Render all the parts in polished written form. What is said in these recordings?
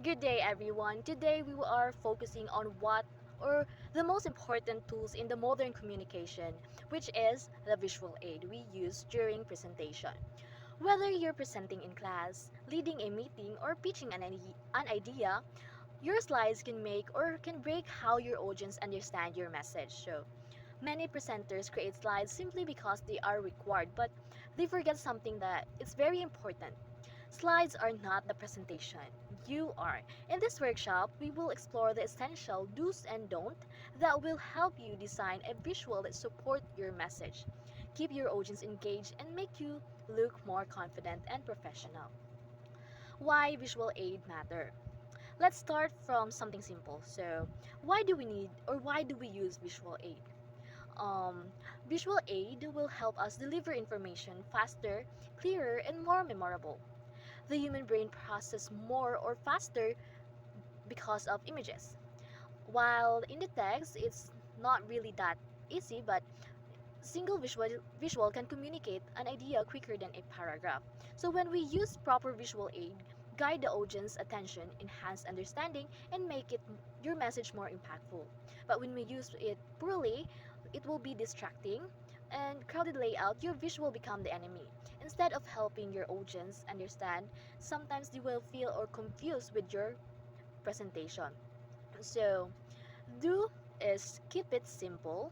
Good day, everyone. Today we are focusing on what or the most important tools in the modern communication, which is the visual aid we use during presentation. Whether you're presenting in class, leading a meeting, or pitching an idea, your slides can make or can break how your audience understand your message. So, many presenters create slides simply because they are required, but they forget something that is very important. Slides are not the presentation. You are. In this workshop, we will explore the essential do's and don'ts that will help you design a visual that support your message, keep your audience engaged, and make you look more confident and professional. Why visual aid matter? Let's start from something simple. So, why do we use visual aid? Um, Visual aid will help us deliver information faster, clearer, and more memorable. The human brain processes more or faster because of images. While in the text, it's not really that easy, but single visual can communicate an idea quicker than a paragraph. So when we use proper visual aid, guide the audience attention, enhance understanding, and make your message more impactful. But when we use it poorly, it will be distracting and crowded layout, your visual become the enemy. Instead of helping your audience understand, sometimes they will feel or confused with your presentation. So do is keep it simple,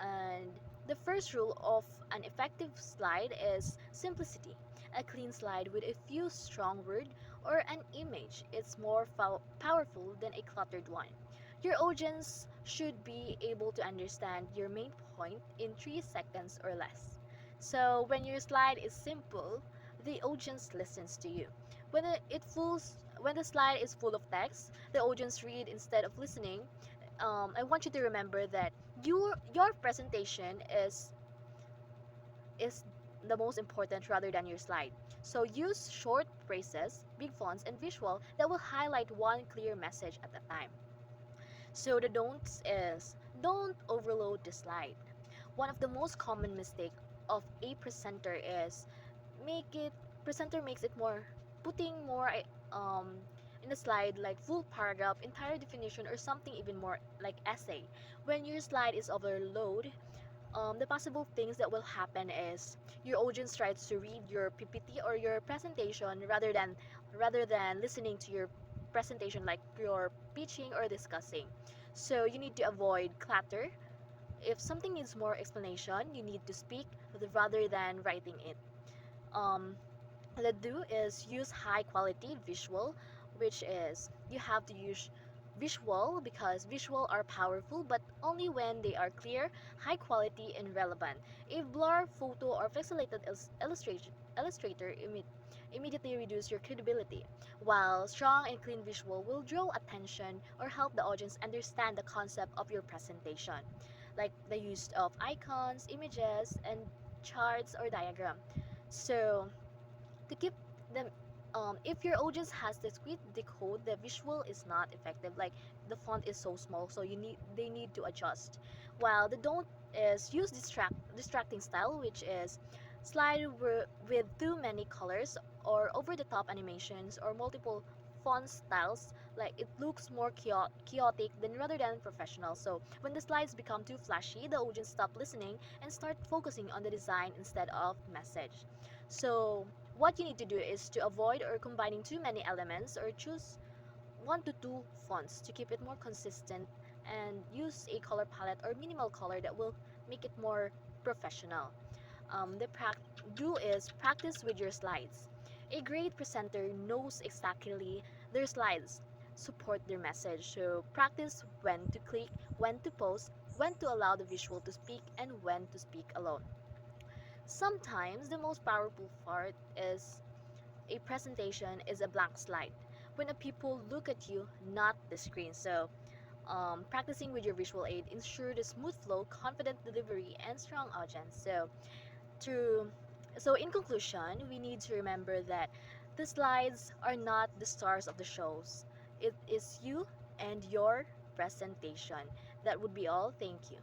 and the first rule of an effective slide is simplicity. A clean slide with a few strong words or an image is more powerful than a cluttered one. Your audience should be able to understand your main point in 3 seconds or less. So when your slide is simple, the audience listens to you. When the slide is full of text, the audience read instead of listening. I want you to remember that your presentation is the most important rather than your slide. So use short phrases, big fonts, and visual that will highlight one clear message at a time. So the don'ts is don't overload the slide. One of the most common mistake of a presenter is make it presenter makes it more putting more in the slide like full paragraph, entire definition, or something even more like essay. When your slide is overload, the possible things that will happen is your audience tries to read your PPT or your presentation rather than listening to your presentation like you're pitching or discussing. So you need to avoid clutter. If something needs more explanation, you need to speak rather than writing it. Um, the do is use high quality visual, which is you have to use visual because visual are powerful but only when they are clear, high quality, and relevant. A blur photo or pixelated illustrator immediately reduce your credibility, while strong and clean visual will draw attention or help the audience understand the concept of your presentation, like the use of icons, images, and charts or diagram. So to keep them if your audience has the squid decode, the visual is not effective, like the font is so small, so they need to adjust. While the don't is use distracting style, which is with too many colors or over the top animations or multiple font styles, like it looks more chaotic than rather than professional. So when the slides become too flashy, the audience stop listening and start focusing on the design instead of message. So what you need to do is to avoid or combining too many elements, or choose 1 to 2 fonts to keep it more consistent, and use a color palette or minimal color that will make it more professional. The do is practice with your slides. A great presenter knows exactly their slides support their message, so practice when to click, when to pause, when to allow the visual to speak, and when to speak alone. Sometimes the most powerful part is a presentation is a blank slide. When the people look at you, not the screen. So, practicing with your visual aid ensure the smooth flow, confident delivery, and strong audience. To so in conclusion, we need to remember that the slides are not the stars of the shows. It is you and your presentation. That would be all. Thank you.